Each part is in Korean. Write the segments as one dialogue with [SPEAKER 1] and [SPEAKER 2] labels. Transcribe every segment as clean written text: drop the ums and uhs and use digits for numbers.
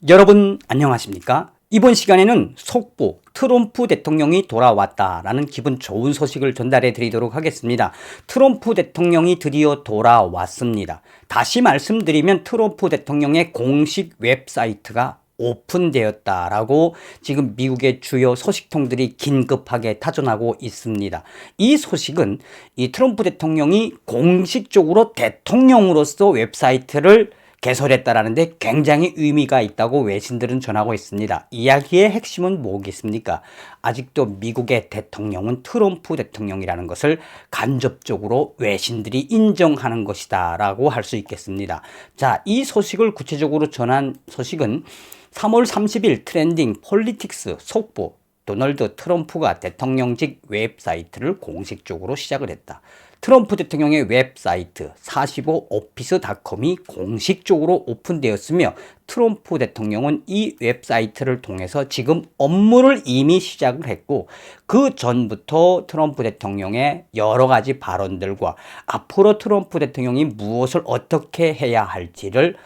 [SPEAKER 1] 여러분 안녕하십니까? 이번 시간에는 속보 트럼프 대통령이 돌아왔다라는 기분 좋은 소식을 전달해 드리도록 하겠습니다. 트럼프 대통령이 드디어 돌아왔습니다. 다시 말씀드리면 트럼프 대통령의 공식 웹사이트가 오픈되었다라고 지금 미국의 주요 소식통들이 긴급하게 타전하고 있습니다. 이 소식은 이 트럼프 대통령이 공식적으로 대통령으로서 웹사이트를 개설했다라는데 굉장히 의미가 있다고 외신들은 전하고 있습니다. 이야기의 핵심은 뭐겠습니까? 아직도 미국의 대통령은 트럼프 대통령이라는 것을 간접적으로 외신들이 인정하는 것이다 라고 할 수 있겠습니다. 자, 이 소식을 구체적으로 전한 소식은 3월 30일 트렌딩 폴리틱스 속보 도널드 트럼프가 대통령직 웹사이트를 공식적으로 시작을 했다. 트럼프 대통령의 웹사이트 45office.com이 공식적으로 오픈되었으며 트럼프 대통령은 이 웹사이트를 통해서 지금 업무를 이미 시작을 했고 그 전부터 트럼프 대통령의 여러 가지 발언들과 앞으로 트럼프 대통령이 무엇을 어떻게 해야 할지를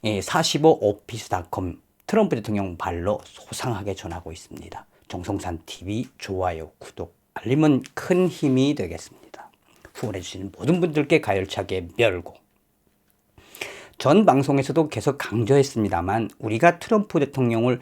[SPEAKER 1] 45office.com 트럼프 대통령 발로 소상하게 전하고 있습니다. 정성산 TV 좋아요, 구독, 알림은 큰 힘이 되겠습니다. 후원해주시는 모든 분들께 가열차게 멸고. 전 방송에서도 계속 강조했습니다만 우리가 트럼프 대통령의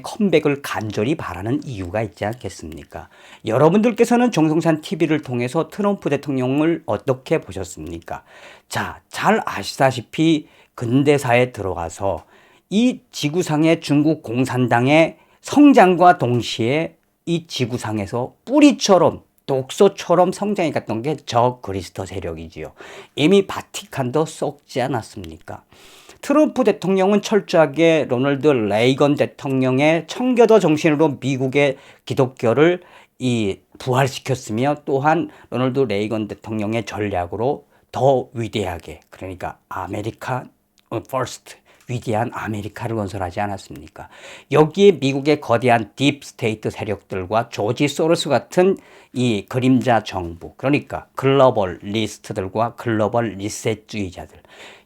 [SPEAKER 1] 컴백을 간절히 바라는 이유가 있지 않겠습니까? 여러분들께서는 정성산 TV를 통해서 트럼프 대통령을 어떻게 보셨습니까? 자, 잘 아시다시피 근대사에 들어가서 이 지구상의 중국 공산당의 성장과 동시에 이 지구상에서 뿌리처럼 독소처럼 성장해 갔던 게 저 그리스도 세력이지요. 이미 바티칸도 썩지 않았습니까? 트럼프 대통령은 철저하게 로널드 레이건 대통령의 청교도 정신으로 미국의 기독교를 부활시켰으며 또한 로널드 레이건 대통령의 전략으로 더 위대하게, 그러니까 아메리카 퍼스트, 위대한 아메리카를 건설하지 않았습니까? 여기에 미국의 거대한 딥스테이트 세력들과 조지 소로스 같은 이 그림자 정부, 그러니까 글로벌 리스트들과 글로벌 리셋주의자들,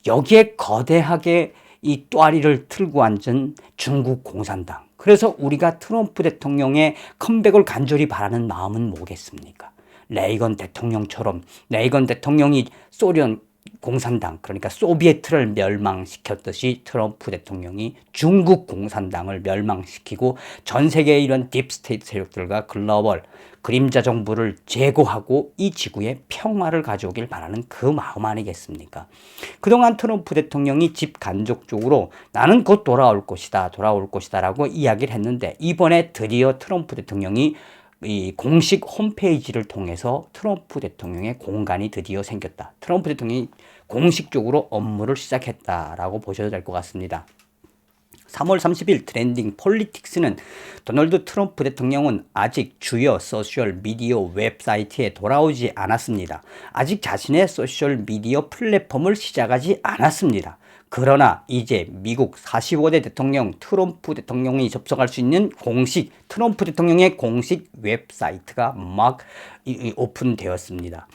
[SPEAKER 1] 여기에 거대하게 이 또아리를 틀고 앉은 중국 공산당. 그래서 우리가 트럼프 대통령의 컴백을 간절히 바라는 마음은 뭐겠습니까? 레이건 대통령처럼, 레이건 대통령이 소련 공산당, 그러니까 소비에트를 멸망시켰듯이 트럼프 대통령이 중국 공산당을 멸망시키고 전 세계의 이런 딥스테이트 세력들과 글로벌 그림자 정부를 제거하고 이 지구에 평화를 가져오길 바라는 그 마음 아니겠습니까? 그동안 트럼프 대통령이 집 간접적으로 나는 곧 돌아올 것이다 라고 이야기를 했는데 이번에 드디어 트럼프 대통령이 이 공식 홈페이지를 통해서 트럼프 대통령의 공간이 드디어 생겼다. 트럼프 대통령이 공식적으로 업무를 시작했다라고 보셔도 될 것 같습니다. 3월 30일 트렌딩 폴리틱스는 도널드 트럼프 대통령은 아직 주요 소셜미디어 웹사이트에 돌아오지 않았습니다. 아직 자신의 소셜미디어 플랫폼을 시작하지 않았습니다. 그러나 이제 미국 45대 대통령 트럼프 대통령이 접속할 수 있는 트럼프 대통령의 공식 웹사이트가 막 오픈되었습니다.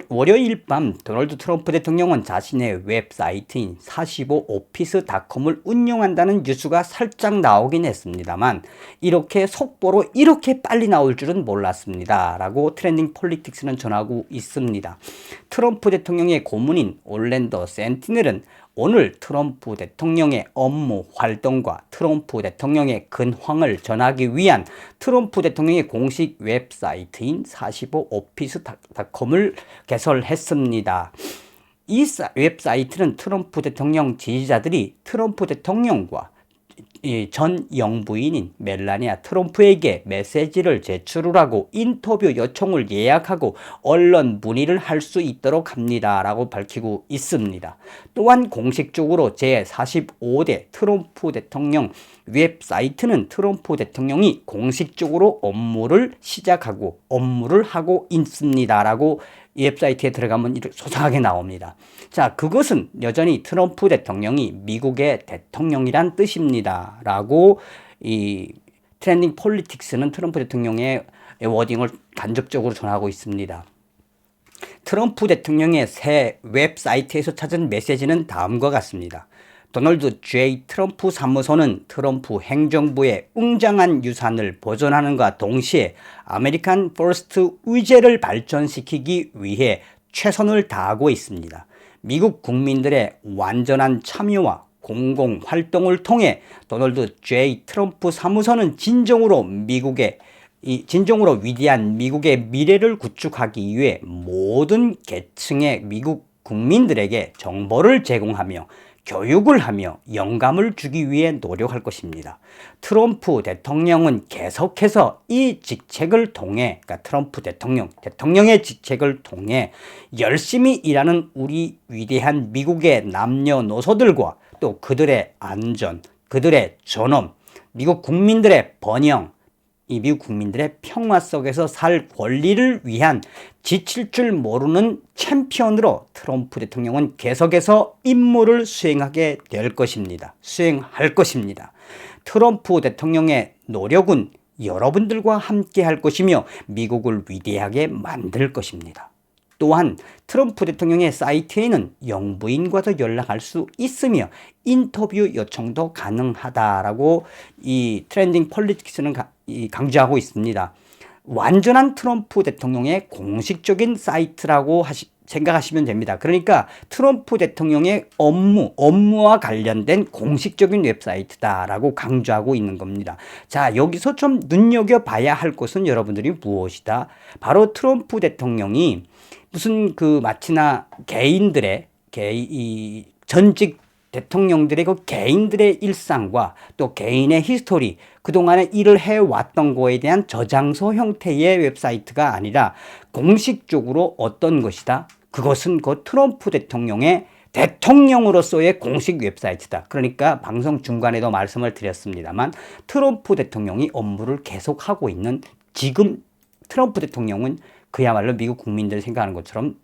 [SPEAKER 1] 월요일 밤 도널드 트럼프 대통령은 자신의 웹사이트인 45office.com을 운영한다는 뉴스가 살짝 나오긴 했습니다만 이렇게 속보로 이렇게 빨리 나올 줄은 몰랐습니다 라고 트렌딩 폴리틱스는 전하고 있습니다. 트럼프 대통령의 고문인 올랜도 센티넬은 오늘 트럼프 대통령의 업무 활동과 트럼프 대통령의 근황을 전하기 위한 트럼프 대통령의 공식 웹사이트인 45office.com을 개설했습니다. 이 웹사이트는 트럼프 대통령 지지자들이 트럼프 대통령과 전 영부인인 멜라니아 트럼프에게 메시지를 제출을 하고 인터뷰 요청을 예약하고 언론 문의를 할 수 있도록 합니다 라고 밝히고 있습니다. 또한 공식적으로 제45대 트럼프 대통령 웹사이트는 트럼프 대통령이 공식적으로 업무를 시작하고 업무를 하고 있습니다 라고 이 웹사이트에 들어가면 이렇게 소상하게 나옵니다. 자, 그것은 여전히 트럼프 대통령이 미국의 대통령이란 뜻입니다 라고 이 트렌딩 폴리틱스는 트럼프 대통령의 워딩을 간접적으로 전하고 있습니다. 트럼프 대통령의 새 웹사이트에서 찾은 메시지는 다음과 같습니다. 도널드 J. 트럼프 사무소는 트럼프 행정부의 웅장한 유산을 보존하는과 동시에 아메리칸 퍼스트 의제를 발전시키기 위해 최선을 다하고 있습니다. 미국 국민들의 완전한 참여와 공공활동을 통해 도널드 J. 트럼프 사무소는 진정으로 위대한 미국의 미래를 구축하기 위해 모든 계층의 미국 국민들에게 정보를 제공하며 교육을 하며 영감을 주기 위해 노력할 것입니다. 트럼프 대통령은 계속해서 이 직책을 통해, 그러니까 트럼프 대통령의 직책을 통해 열심히 일하는 우리 위대한 미국의 남녀노소들과 또 그들의 안전, 그들의 존엄, 미국 국민들의 번영, 이 미국 국민들의 평화 속에서 살 권리를 위한 지칠 줄 모르는 챔피언으로 트럼프 대통령은 계속해서 임무를 수행할 것입니다. 트럼프 대통령의 노력은 여러분들과 함께 할 것이며 미국을 위대하게 만들 것입니다. 또한 트럼프 대통령의 사이트에는 영부인과도 연락할 수 있으며 인터뷰 요청도 가능하다라고 이 트렌딩 폴리틱스는 강조하고 있습니다. 완전한 트럼프 대통령의 공식적인 사이트라고 생각하시면 됩니다. 그러니까 트럼프 대통령의 업무와 관련된 공식적인 웹사이트다라고 강조하고 있는 겁니다. 자, 여기서 좀 눈여겨봐야 할 것은 여러분들이 무엇이다? 바로 트럼프 대통령이 무슨 마치나 전직 대통령들의 개인들의 일상과 또 개인의 히스토리, 그동안에 일을 해왔던 거에 대한 저장소 형태의 웹사이트가 아니라 공식적으로 어떤 것이다? 그것은 트럼프 대통령의 대통령으로서의 공식 웹사이트다. 그러니까 방송 중간에도 말씀을 드렸습니다만 트럼프 대통령이 업무를 계속하고 있는 지금 트럼프 대통령은 그야말로 미국 국민들이 생각하는 것처럼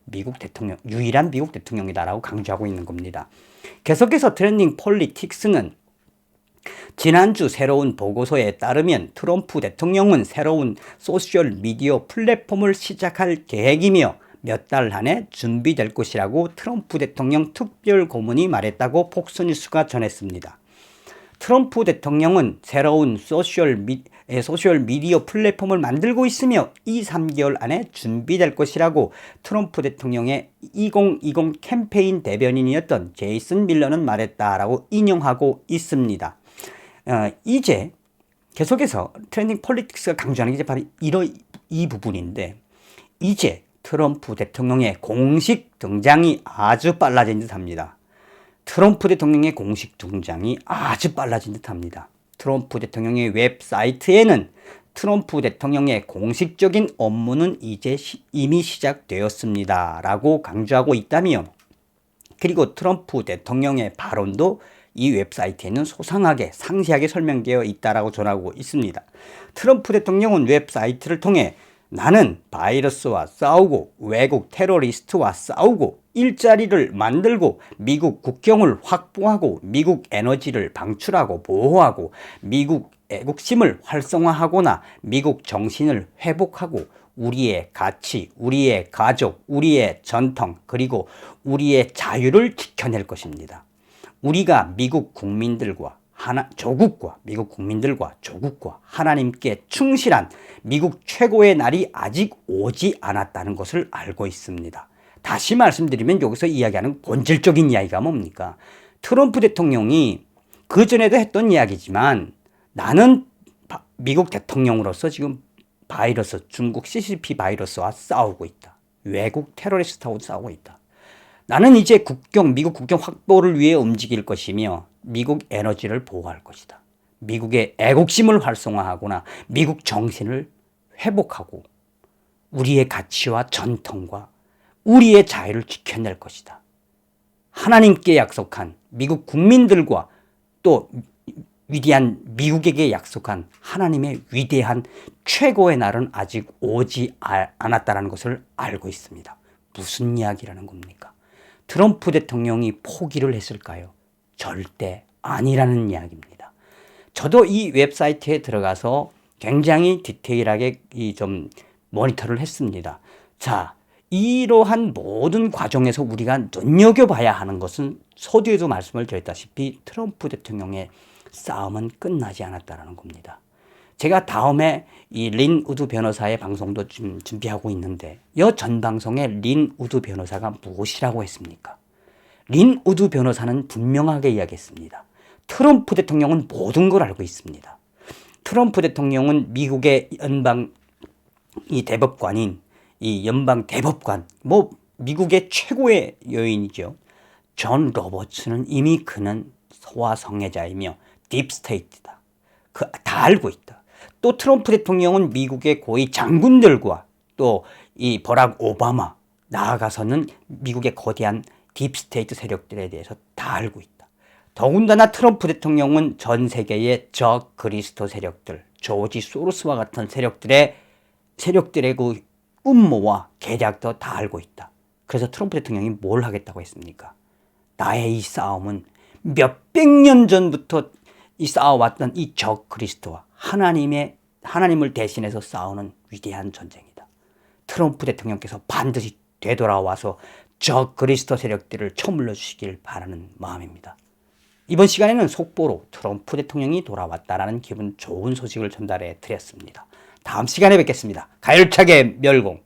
[SPEAKER 1] 유일한 미국 대통령이다라고 강조하고 있는 겁니다. 계속해서 트렌딩 폴리틱스는 지난주 새로운 보고서에 따르면 트럼프 대통령은 새로운 소셜 미디어 플랫폼을 시작할 계획이며 몇 달 안에 준비될 것이라고 트럼프 대통령 특별 고문이 말했다고 폭스뉴스가 전했습니다. 트럼프 대통령은 새로운 소셜 미디어 플랫폼을 만들고 있으며 2-3개월 안에 준비될 것이라고 트럼프 대통령의 2020 캠페인 대변인이었던 제이슨 밀러는 말했다라고 인용하고 있습니다. 이제 계속해서 트렌딩 폴리틱스가 강조하는 게 바로 이 부분인데, 이제 트럼프 대통령의 공식 등장이 아주 빨라진 듯합니다. 트럼프 대통령의 공식 등장이 아주 빨라진 듯합니다. 트럼프 대통령의 웹사이트에는 트럼프 대통령의 공식적인 업무는 이제 이미 시작되었습니다 라고 강조하고 있다며, 그리고 트럼프 대통령의 발언도 이 웹사이트에는 소상하게 상세하게 설명되어 있다라고 전하고 있습니다. 트럼프 대통령은 웹사이트를 통해 나는 바이러스와 싸우고 외국 테러리스트와 싸우고 일자리를 만들고 미국 국경을 확보하고 미국 에너지를 방출하고 보호하고 미국 애국심을 활성화하거나 미국 정신을 회복하고 우리의 가치, 우리의 가족, 우리의 전통, 그리고 우리의 자유를 지켜낼 것입니다. 우리가 미국 국민들과 조국과 하나님께 충실한 미국 최고의 날이 아직 오지 않았다는 것을 알고 있습니다. 다시 말씀드리면 여기서 이야기하는 본질적인 이야기가 뭡니까? 트럼프 대통령이 그전에도 했던 이야기지만 나는 미국 대통령으로서 지금 중국 CCP 바이러스와 싸우고 있다. 외국 테러리스트하고 싸우고 있다. 나는 이제 미국 국경 확보를 위해 움직일 것이며 미국 에너지를 보호할 것이다. 미국의 애국심을 활성화하거나 미국 정신을 회복하고 우리의 가치와 전통과 우리의 자유를 지켜낼 것이다. 하나님께 약속한 미국 국민들과 또 위대한 미국에게 약속한 하나님의 위대한 최고의 날은 아직 오지 않았다는 것을 알고 있습니다. 무슨 이야기라는 겁니까? 트럼프 대통령이 포기를 했을까요? 절대 아니라는 이야기입니다. 저도 이 웹사이트에 들어가서 굉장히 디테일하게 좀 모니터를 했습니다. 자, 이러한 모든 과정에서 우리가 눈여겨봐야 하는 것은 서두에도 말씀을 드렸다시피 트럼프 대통령의 싸움은 끝나지 않았다라는 겁니다. 제가 다음에 이 린 우드 변호사의 방송도 좀 준비하고 있는데 이 전 방송에 린 우드 변호사가 무엇이라고 했습니까? 린 우드 변호사는 분명하게 이야기했습니다. 트럼프 대통령은 모든 걸 알고 있습니다. 트럼프 대통령은 미국의 연방 이 대법관인 이 연방 대법관 미국의 최고의 여인이죠. 존 로버츠는 이미 그는 소아성애자이며 딥스테이트다. 다 알고 있다. 또 트럼프 대통령은 미국의 고위 장군들과 또 이 버락 오바마 나아가서는 미국의 거대한 딥스테이트 세력들에 대해서 다 알고 있다. 더군다나 트럼프 대통령은 전 세계의 저 그리스도 세력들, 조지 소로스와 같은 세력들의 그 음모와 계략도 다 알고 있다. 그래서 트럼프 대통령이 뭘 하겠다고 했습니까? 나의 이 싸움은 몇백 년 전부터 이 싸워왔던 이 적 그리스도와 하나님을 대신해서 싸우는 위대한 전쟁이다. 트럼프 대통령께서 반드시 되돌아와서 적 그리스도 세력들을 쳐물러 주시길 바라는 마음입니다. 이번 시간에는 속보로 트럼프 대통령이 돌아왔다라는 기분 좋은 소식을 전달해 드렸습니다. 다음 시간에 뵙겠습니다. 가열차게 멸공.